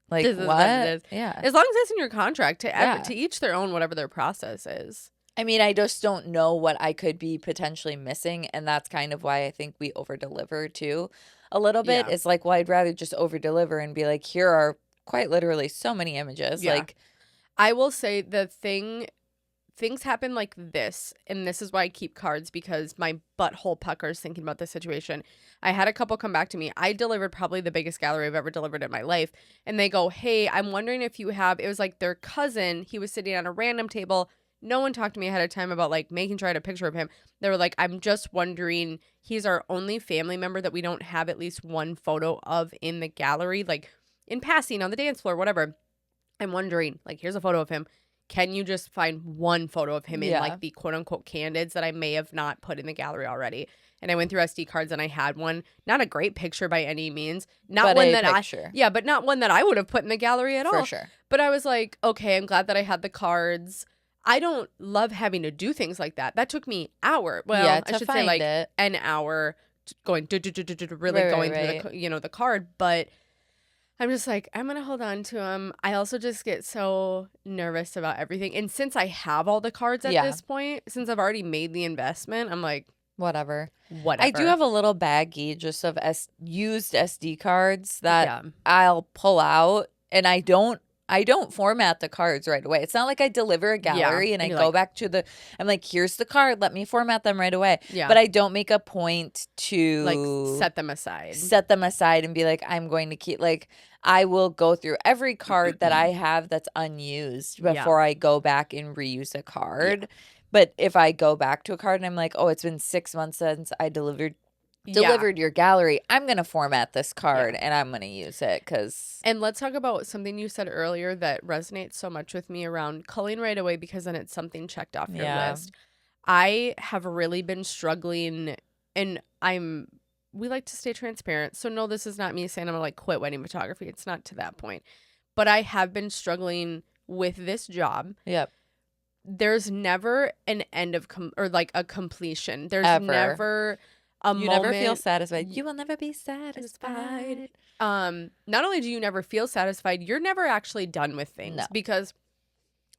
like This is what it is. Yeah. As long as it's in your contract, Yeah. to each their own, whatever their process is. I mean, I just don't know what I could be potentially missing. And that's kind of why I think we over-deliver too a little bit. Yeah. It's like, well, I'd rather just over-deliver and be like, here are quite literally so many images. Yeah. Like, I will say things happen like this, and this is why I keep cards, because my butthole puckers thinking about this situation. I had a couple come back to me. I delivered probably the biggest gallery I've ever delivered in my life, and they go, hey, I'm wondering if you have, it was like their cousin, he was sitting on a random table. No one talked to me ahead of time about like making sure I had a picture of him. They were like, I'm just wondering, he's our only family member that we don't have at least one photo of in the gallery, like in passing on the dance floor, whatever. I'm wondering, like, here's a photo of him. Can you just find one photo of him in like the quote unquote candids that I may have not put in the gallery already? And I went through SD cards and I had one. Not a great picture by any means. Not but one a that picture. but not one that I would have put in the gallery at all. For sure. But I was like, okay, I'm glad that I had the cards. I don't love having to do things like that. That took me hour. Well, Yeah, I should say like an hour going really going through the card, but I'm just like, I'm going to hold on to them. I also just get so nervous about everything. And since I have all the cards at this point, since I've already made the investment, I'm like, whatever. I do have a little baggie just of used SD cards that I'll pull out, and I don't format the cards right away. It's not like I deliver a gallery and I go back to I'm like, here's the card. Let me format them right away. Yeah. But I don't make a point to like set them aside and be like, I'm going to keep, like, I will go through every card that I have that's unused before I go back and reuse a card. Yeah. But if I go back to a card and I'm like, oh, it's been 6 months since I delivered your gallery, I'm going to format this card and I'm going to use it And let's talk about something you said earlier that resonates so much with me around culling right away, because then it's something checked off your list. I have really been struggling, and we like to stay transparent. So no, this is not me saying I'm going to like quit wedding photography. It's not to that point. But I have been struggling with this job. Yep. There's never an end of or like a completion. There's never a moment. You never feel satisfied. You will never be satisfied. Not only do you never feel satisfied, you're never actually done with things. No. Because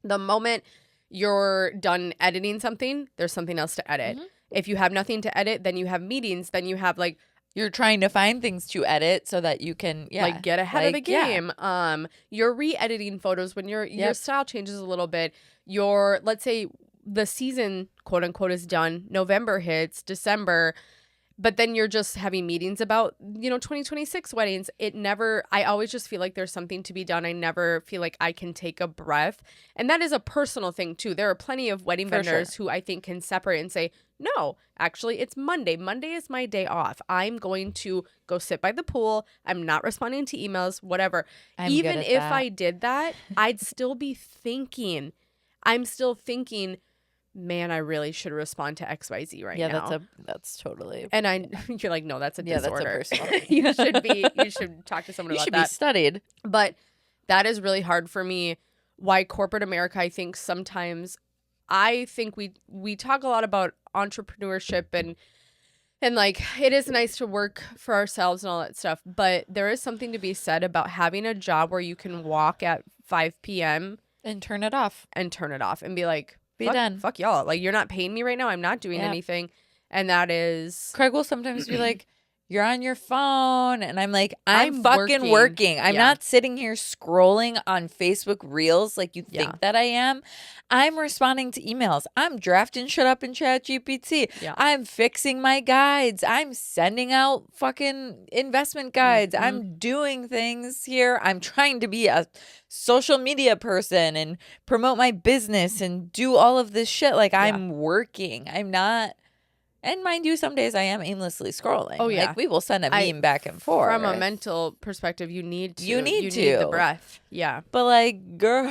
the moment you're done editing something, there's something else to edit. Mm-hmm. If you have nothing to edit, then you have meetings, then you have like, you're trying to find things to edit so that you can like get ahead of the game. Yeah. You're re-editing photos when your style changes a little bit. Let's say the season, quote unquote, is done. November hits, December, but then you're just having meetings about, 2026 weddings. I always just feel like there's something to be done. I never feel like I can take a breath. And that is a personal thing too. There are plenty of wedding vendors who I think can separate and say, no, actually it's Monday. Monday is my day off. I'm going to go sit by the pool. I'm not responding to emails, whatever. Even if I did that, I'd still be thinking, man, I really should respond to XYZ right now. Yeah, that's totally. And you're like, no, that's a disorder. That's a personal. you should talk to someone about that. You should be studied. But that is really hard for me. Why corporate America, I think we talk a lot about entrepreneurship and like, it is nice to work for ourselves and all that stuff, but there is something to be said about having a job where you can walk at 5 p.m. and turn it off and be like, done. Fuck y'all. Like, you're not paying me right now. I'm not doing anything. And that is... Craig will sometimes be like, you're on your phone. And I'm like, I'm fucking working. I'm not sitting here scrolling on Facebook Reels like you think that I am. I'm responding to emails. I'm drafting shit up in ChatGPT. Yeah. I'm fixing my guides. I'm sending out fucking investment guides. Mm-hmm. I'm doing things here. I'm trying to be a social media person and promote my business and do all of this shit. Like, I'm working. I'm not... And mind you, some days I am aimlessly scrolling. Oh, yeah. Like, we will send a meme back and forth. From a mental perspective, you need the breath. Yeah. But, like, girl,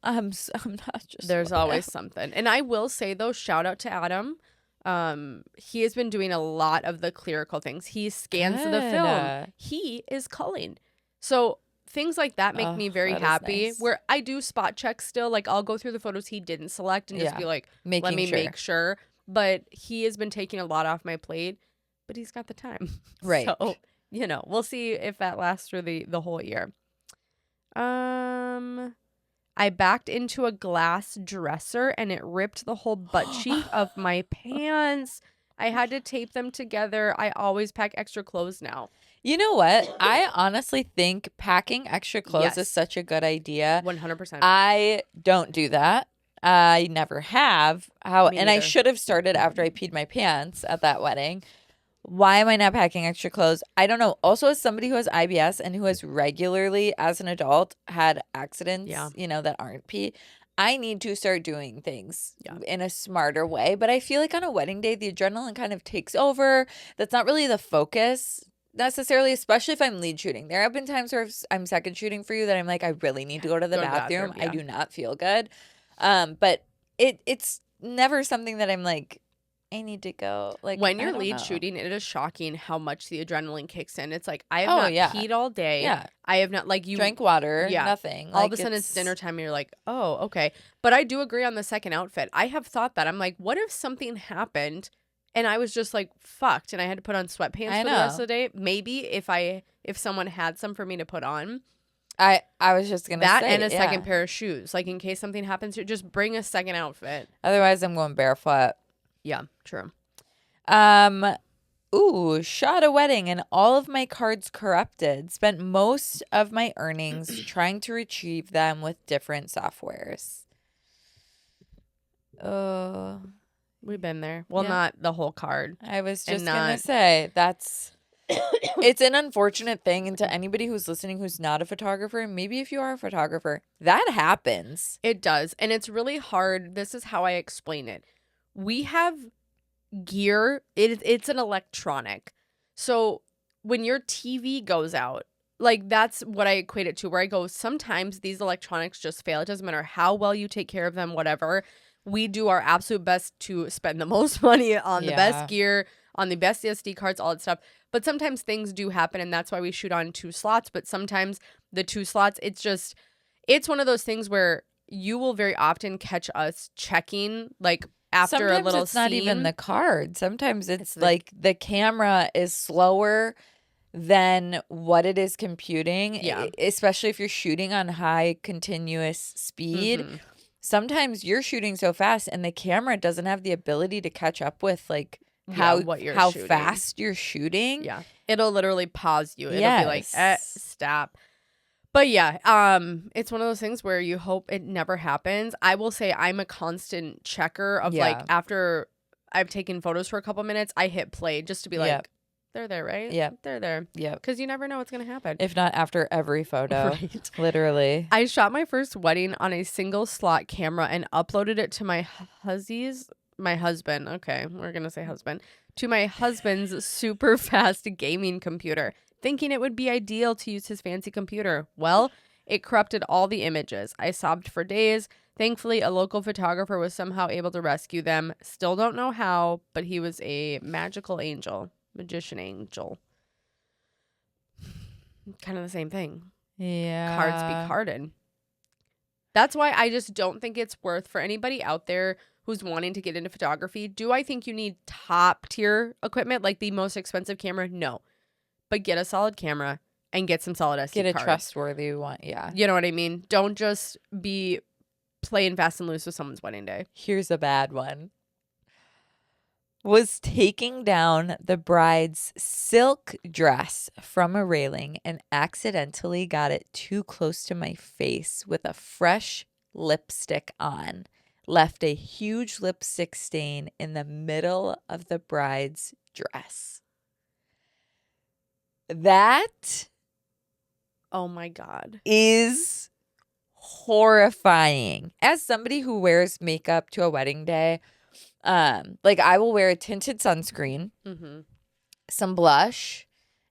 I'm not just... There's always something. And I will say, though, shout out to Adam. He has been doing a lot of the clerical things. He scans the film. He is culling. So things like that make me very that is happy. nice. Where I do spot check still. Like, I'll go through the photos he didn't select and just be like, let me make sure. But he has been taking a lot off my plate, but he's got the time. Right. So, you know, we'll see if that lasts through the whole year. I backed into a glass dresser and it ripped the whole butt cheek of my pants. I had to tape them together. I always pack extra clothes now. You know what? I honestly think packing extra clothes is such a good idea. 100%. I don't do that. I never have. And I should have started after I peed my pants at that wedding. Why am I not packing extra clothes? I don't know. Also, as somebody who has IBS and who has regularly, as an adult, had accidents, you know, that aren't pee, I need to start doing things in a smarter way. But I feel like on a wedding day, the adrenaline kind of takes over. That's not really the focus necessarily, especially if I'm lead shooting. There have been times where I'm second shooting for you that I'm like, I really need to go to the bathroom. I do not feel good. But it's never something that I'm like, I need to go. Like, when you're lead shooting, it is shocking how much the adrenaline kicks in. It's like, I have not peed all day. Yeah. I have not, like, you drank water. Nothing. All of a sudden it's dinner time and you're like, oh, okay. But I do agree on the second outfit. I have thought that. I'm like, what if something happened and I was just like fucked and I had to put on sweatpants for the rest of the day? Maybe if someone had some for me to put on. I was just gonna say that and a second pair of shoes, like in case something happens, just bring a second outfit. Otherwise, I'm going barefoot. Yeah, true. Shot a wedding and all of my cards corrupted. Spent most of my earnings trying to retrieve them with different softwares. We've been there. Well, not the whole card. I was just gonna say that's. It's an unfortunate thing, and to anybody who's listening who's not a photographer, maybe if you are a photographer, that happens. It does, and it's really hard. This is how I explain it. We have gear. It's an electronic. So when your TV goes out, like, that's what I equate it to, where I go, sometimes these electronics just fail. It doesn't matter how well you take care of them, whatever. We do our absolute best to spend the most money on the best gear, on the best SD cards, all that stuff. But sometimes things do happen, and that's why we shoot on 2 slots. But sometimes the 2 slots, it's one of those things where you will very often catch us checking, like, after sometimes a little it's not even the card. Sometimes it's like the camera is slower than what it is computing, especially if you're shooting on high continuous speed. Mm-hmm. Sometimes you're shooting so fast and the camera doesn't have the ability to catch up with, like, how fast you're shooting. Yeah. It'll literally pause you. It'll be like, stop. But yeah, it's one of those things where you hope it never happens. I will say I'm a constant checker of like, after I've taken photos for a couple minutes, I hit play just to be like, they're there, right? Yeah. They're there. Yeah. Because you never know what's going to happen. If not after every photo. Right. Literally. I shot my first wedding on a single slot camera and uploaded it to my husband. Okay, we're going to say husband. To my husband's super fast gaming computer, thinking it would be ideal to use his fancy computer. Well, it corrupted all the images. I sobbed for days. Thankfully, a local photographer was somehow able to rescue them. Still don't know how, but he was a magician angel. Kind of the same thing. Yeah. Cards be carded. That's why I just don't think it's worth, for anybody out there who's wanting to get into photography. Do I think you need top tier equipment, like the most expensive camera? No. But get a solid camera and get some solid SD Get a cards. trustworthy one, yeah. You know what I mean? Don't just be playing fast and loose with someone's wedding day. Here's a bad one. Was taking down the bride's silk dress from a railing and accidentally got it too close to my face with a fresh lipstick on. Left a huge lipstick stain in the middle of the bride's dress. That, oh my God, is horrifying. As somebody who wears makeup to a wedding day, like, I will wear a tinted sunscreen, some blush,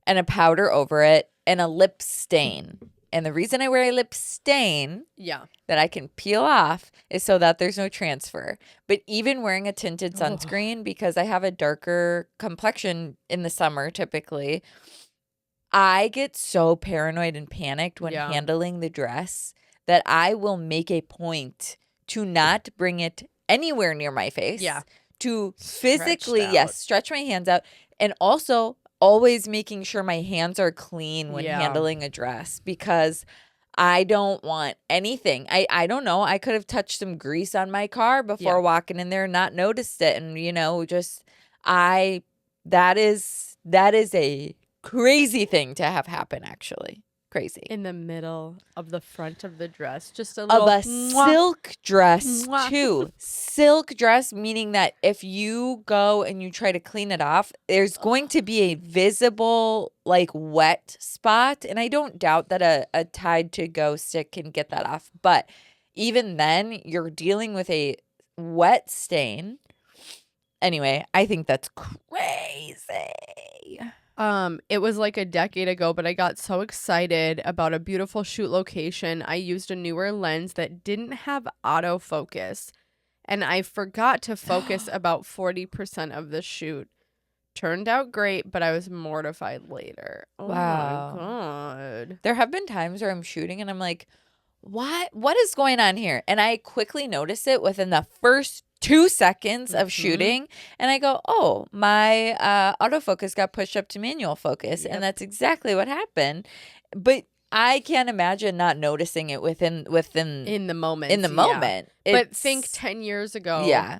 and a powder over it, and a lip stain. And the reason I wear a lip stain that I can peel off is so that there's no transfer. But even wearing a tinted sunscreen, because I have a darker complexion in the summer typically, I get so paranoid and panicked when handling the dress that I will make a point to not bring it anywhere near my face. Yeah. To physically, stretch my hands out. And also always making sure my hands are clean when handling a dress, because I don't want anything. I don't know. I could have touched some grease on my car before walking in there and not noticed it. And, that is a crazy thing to have happen, actually. Crazy. In the middle of the front of the dress. Just a little. Of a silk dress, too. Silk dress, meaning that if you go and you try to clean it off, there's going to be a visible, wet spot. And I don't doubt that a Tide to Go stick can get that off. But even then, you're dealing with a wet stain. Anyway, I think that's crazy. It was like a decade ago, but I got so excited about a beautiful shoot location. I used a newer lens that didn't have autofocus, and I forgot to focus about 40% of the shoot. Turned out great, but I was mortified later. Oh wow. My God. There have been times where I'm shooting and I'm like, what is going on here? And I quickly notice it within the first 2 seconds of shooting, and I go, oh, my autofocus got pushed up to manual focus, and that's exactly what happened. But I can't imagine not noticing it within in the moment. But think 10 years ago. Yeah.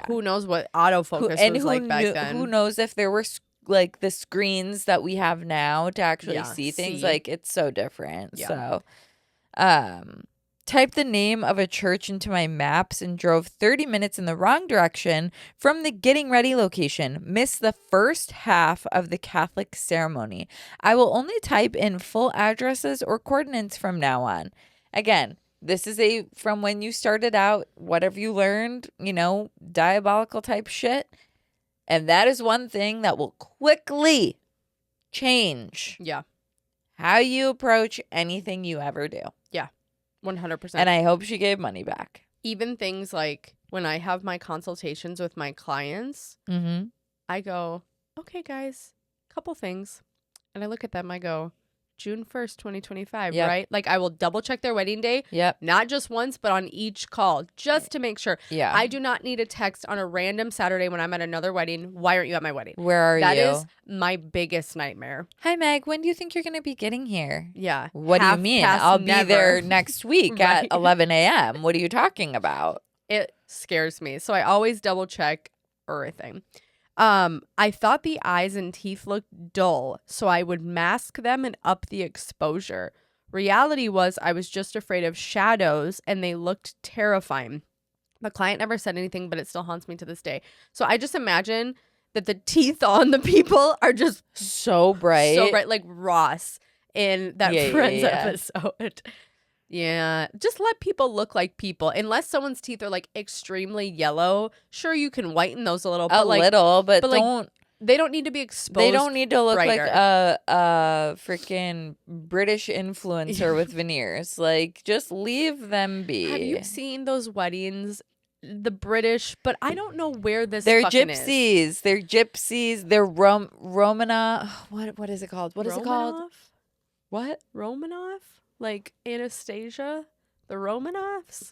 Who knows what autofocus was like back then? Who knows if there were the screens that we have now to actually see things? It's so different. Yeah. So, typed the name of a church into my maps and drove 30 minutes in the wrong direction from the getting ready location. Missed the first half of the Catholic ceremony. I will only type in full addresses or coordinates from now on. Again, this is from when you started out, whatever you learned, diabolical type shit. And that is one thing that will quickly change. Yeah. How you approach anything you ever do. Yeah. 100%. And I hope she gave money back. Even things like when I have my consultations with my clients, I go, okay, guys, couple things. And I look at them, I go, June 1st, 2025, right? I will double check their wedding day. Yep. Not just once, but on each call, just to make sure. Yeah. I do not need a text on a random Saturday when I'm at another wedding. Why aren't you at my wedding? Where are you? That is my biggest nightmare. Hi, Meg. When do you think you're going to be getting here? Yeah. What do you mean? I'll be there next week at 11 a.m. What are you talking about? It scares me. So I always double check everything. I thought the eyes and teeth looked dull, so I would mask them and up the exposure. Reality was I was just afraid of shadows, and they looked terrifying. The client never said anything, but it still haunts me to this day. So I just imagine that the teeth on the people are just so bright. So bright, like Ross in that Friends episode. Yeah, just let people look like people. Unless someone's teeth are extremely yellow, sure you can whiten those a little. But don't. They don't need to be exposed. They don't need to look brighter. like a freaking British influencer with veneers. Just leave them be. Have you seen those weddings? The British, but I don't know where this. They're fucking gypsies. Is. They're gypsies. They're Romanov. What is it called? What is it called? What? Romanov? Like Anastasia, the Romanovs?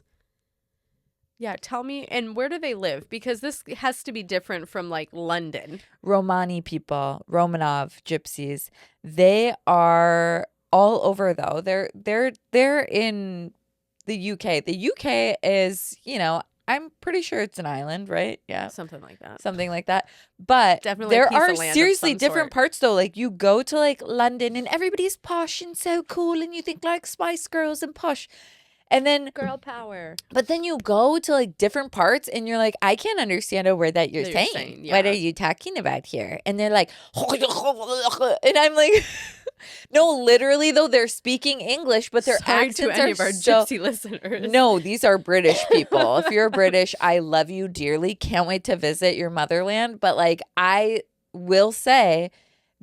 Yeah, tell me. And where do they live? Because this has to be different from London. Romani people, Romanov gypsies. They are all over though. They're in the UK. The UK is, I'm pretty sure it's an island, right? Yeah. Something like that. But definitely there are seriously different parts though. You go to London and everybody's posh and so cool and you think Spice Girls and posh. And then girl power. But then you go to different parts and you're like, I can't understand a word that you're saying. What are you talking about here? And they're like, and I'm like, no, literally though, they're speaking English, but their accents to any are of our so... gypsy listeners. No, these are British people. If you're British, I love you dearly. Can't wait to visit your motherland. But I will say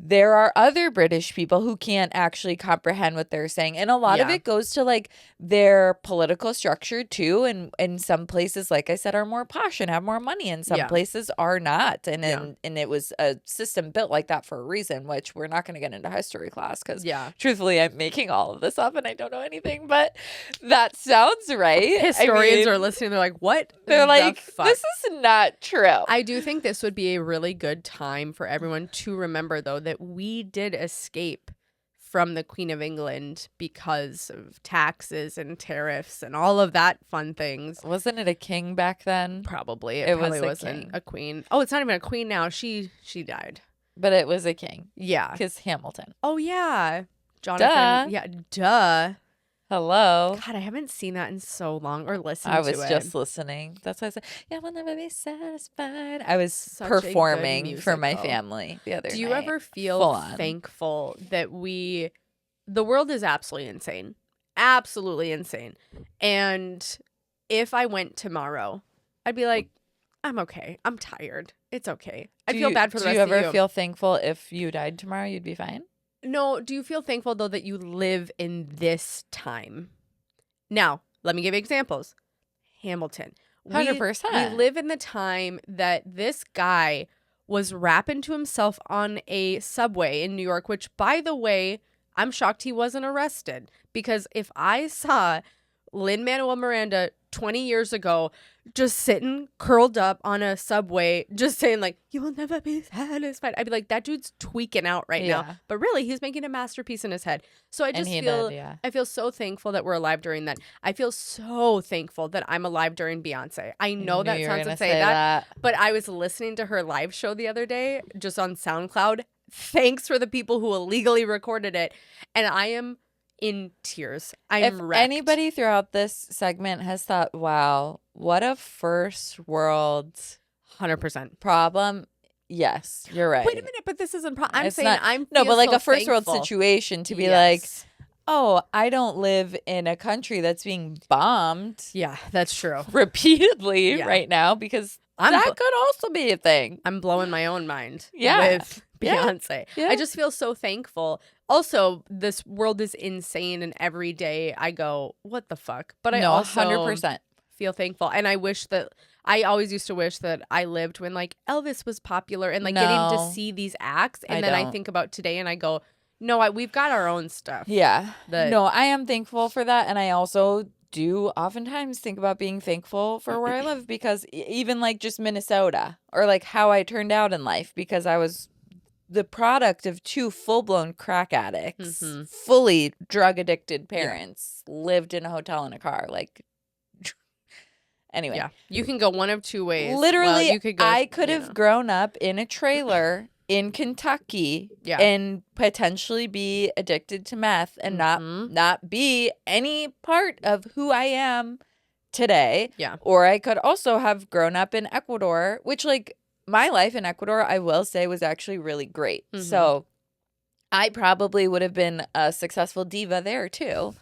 there are other British people who can't actually comprehend what they're saying. And a lot of Yeah. it goes to like their political structure too. And some places, like I said, are more posh and have more money, and some Yeah. places are not. And Yeah. and it was a system built like that for a reason, which we're not going to get into history class because Yeah. truthfully, I'm making all of this up and I don't know anything, but that sounds right. Historians I are mean, listening. They're like, what? they're the like, fuck? this is not true. I do think this would be a really good time for everyone to remember, though, that we did escape from the Queen of England because of taxes and tariffs and all of that fun things. Wasn't it a king back then? Probably. It probably was a wasn't king. a queen. Oh, it's not even a queen now. She died. But it was a king. Yeah. Because Hamilton. Oh, yeah. Jonathan. Duh. Yeah. Duh. Hello. God, I haven't seen that in so long or listened I to it. was just listening. That's why I said, yeah, we'll never be satisfied. I was Such a good performing for my musical. family the other night. Do you ever feel Full on. thankful that the world is absolutely insane. Absolutely insane. And if I went tomorrow, I'd be like, I'm okay. I'm tired. It's okay. I feel bad for the rest of you. Do you ever feel thankful if you died tomorrow, you'd be fine? No, do you feel thankful, though, that you live in this time? Now, let me give you examples. Hamilton. 100%. We live in the time that this guy was rapping to himself on a subway in New York, which, by the way, I'm shocked he wasn't arrested. Because if I saw Lin-Manuel Miranda 20 years ago just sitting curled up on a subway just saying like, you will never be satisfied, I'd be like, that dude's tweaking out right now. But really, he's making a masterpiece in his head. So I just I feel so thankful that we're alive during that. I feel so thankful that I'm alive during Beyonce. I know that sounds to say that, but I was listening to her live show the other day just on SoundCloud. Thanks for the people who illegally recorded it. And I am in tears. If wrecked. Anybody throughout this segment has thought, wow, what a first world 100% problem. Yes, you're right. Wait a minute, but this isn't I'm It's saying not, I'm no, but like so a first thankful. world situation to be like, oh, I don't live in a country that's being bombed. Yeah, that's true. Repeatedly right now, because that could also be a thing. I'm blowing my own mind Yeah. with Beyonce. Yeah. I just feel so thankful. Also, this world is insane, and every day I go, what the fuck? But I also 100% feel thankful. And I wish that I always used to wish that I lived when like Elvis was popular and like getting to see these acts. And then I think about today and I go, no, we've got our own stuff. Yeah. No, I am thankful for that. And I also do oftentimes think about being thankful for where I live, because even like just Minnesota, or like how I turned out in life, because I was the product of two full-blown crack addicts, fully drug-addicted parents, lived in a hotel in a car. Like, anyway. Yeah, you can go one of two ways. Literally, you could go, I could have grown up in a trailer in Kentucky and potentially be addicted to meth and not be any part of who I am today. Yeah. Or I could also have grown up in Ecuador, which like my life in Ecuador, I will say, was actually really great. So I probably would have been a successful diva there too.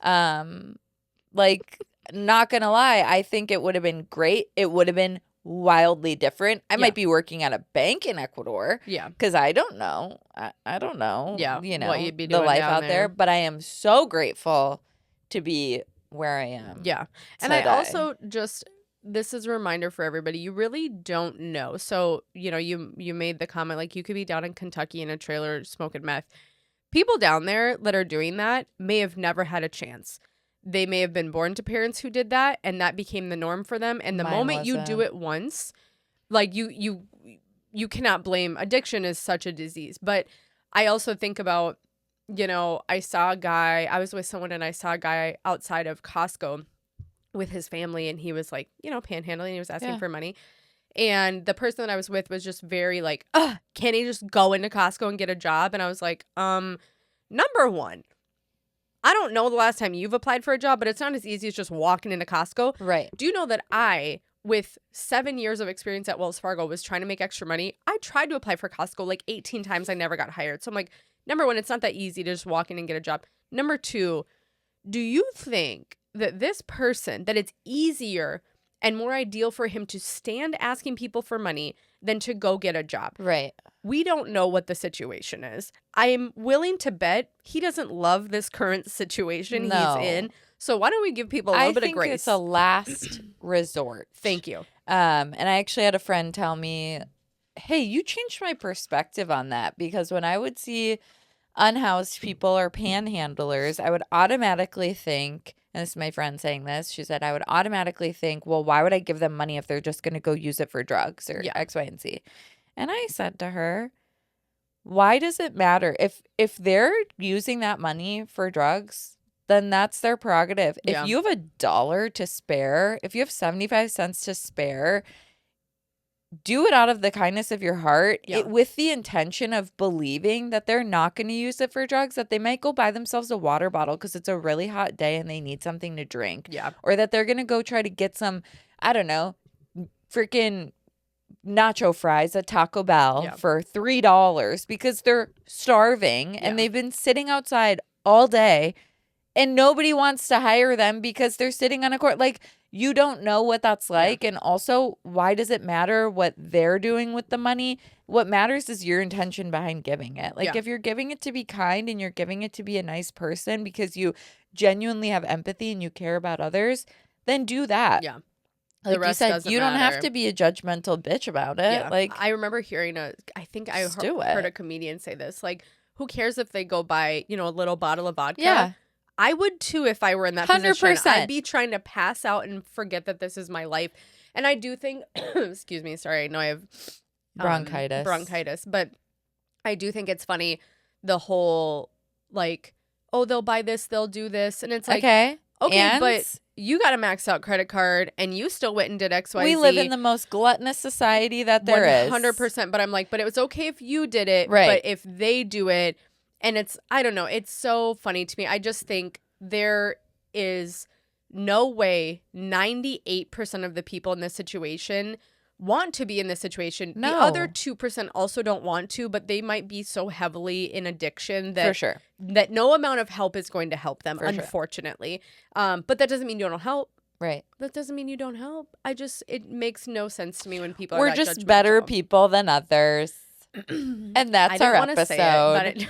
Like, not gonna lie, I think it would have been great. It would have been wildly different. I might be working at a bank in Ecuador. Yeah. Because I don't know. I don't know. Yeah. You know, what you'd be doing the life out there. But I am so grateful to be where I am. Yeah. And I also just, this is a reminder for everybody, you really don't know. So, you know, you made the comment, like, you could be down in Kentucky in a trailer smoking meth. People down there that are doing that may have never had a chance. They may have been born to parents who did that, and that became the norm for them. And the moment you do it once, like, you cannot blame. Addiction is such a disease. But I also think about, you know, I was with someone and I saw a guy outside of Costco with his family, and he was like, you know, panhandling. He was asking for money. And the person that I was with was just very like, can he just go into Costco and get a job? And I was like, number one, I don't know the last time you've applied for a job, but it's not as easy as just walking into Costco. Right. Do you know that I, with 7 years of experience at Wells Fargo, was trying to make extra money? I tried to apply for Costco like 18 times. I never got hired. So I'm like, number one, it's not that easy to just walk in and get a job. Number two, do you think that this person, that it's easier and more ideal for him to stand asking people for money than to go get a job. Right. We don't know what the situation is. I'm willing to bet he doesn't love this current situation No. he's in. So why don't we give people a little bit of grace? I think it's a last resort. Thank you. And I actually had a friend tell me, hey, you changed my perspective on that, because when I would see unhoused people or panhandlers, I would automatically think, and this is my friend saying this, she said, I would automatically think, well, why would I give them money if they're just going to go use it for drugs or X, Y, and Z? And I said to her, why does it matter? If they're using that money for drugs, then that's their prerogative. Yeah. If you have $1 to spare, if you have 75 cents to spare, do it out of the kindness of your heart, with the intention of believing that they're not going to use it for drugs, that they might go buy themselves a water bottle because it's a really hot day and they need something to drink. Yeah. Or that they're going to go try to get some, I don't know, freaking nacho fries at Taco Bell for $3 because they're starving and they've been sitting outside all day and nobody wants to hire them because they're sitting on a court. Like, you don't know what that's like. And also, why does it matter what they're doing with the money? What matters is your intention behind giving it. Like, if you're giving it to be kind and you're giving it to be a nice person because you genuinely have empathy and you care about others, then do that. Yeah. Like the rest you said, doesn't you don't matter. have to be a judgmental bitch about it. Yeah. Like, I remember hearing I think I heard a comedian say this. Like, who cares if they go buy, a little bottle of vodka? Yeah. I would too if I were in that 100%. position. I'd be trying to pass out and forget that this is my life. And I do think, excuse me, sorry, I know I have bronchitis. But I do think it's funny, the whole, like, oh, they'll buy this, they'll do this. And it's like, okay, but you got a maxed out credit card and you still went and did X, Y, Z. We live in the most gluttonous society that there is. 100%. But I'm like, but it was okay if you did it. Right. But if they do it, and it's, I don't know, it's so funny to me. I just think there is no way 98% of the people in this situation want to be in this situation. No. The other 2% also don't want to, but they might be so heavily in addiction that, for sure, that no amount of help is going to help them, for unfortunately. Sure. But that doesn't mean you don't help. Right. That doesn't mean you don't help. it makes no sense to me when people We're are just better people than others. And that's our episode.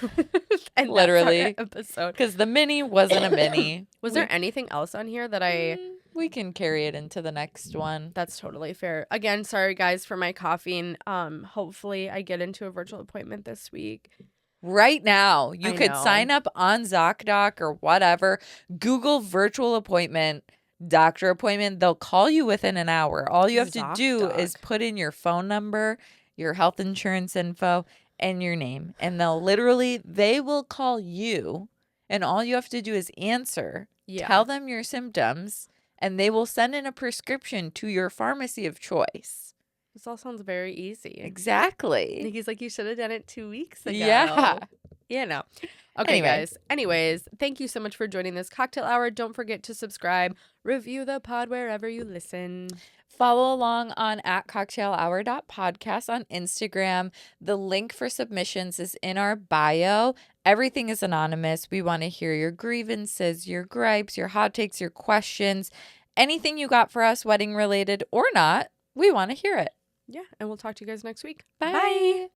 And literally, episode, because the mini wasn't a mini. Was there anything else on here that we can carry it into the next one? That's totally fair. Again, sorry guys for my coughing. Hopefully I get into a virtual appointment this week. Right now, you could sign up on ZocDoc or whatever. Google virtual appointment, doctor appointment. They'll call you within an hour. All you have to do is put in your phone number, your health insurance info, and your name. And they will call you. And all you have to do is answer, tell them your symptoms, and they will send in a prescription to your pharmacy of choice. This all sounds very easy. Exactly. Nikki's like, you should have done it 2 weeks ago. Yeah. Okay, guys. Anyways, thank you so much for joining this cocktail hour. Don't forget to subscribe, review the pod wherever you listen. Follow along on @cocktailhour.podcast on Instagram. The link for submissions is in our bio. Everything is anonymous. We want to hear your grievances, your gripes, your hot takes, your questions, anything you got for us, wedding related or not. We want to hear it. Yeah, and we'll talk to you guys next week. Bye.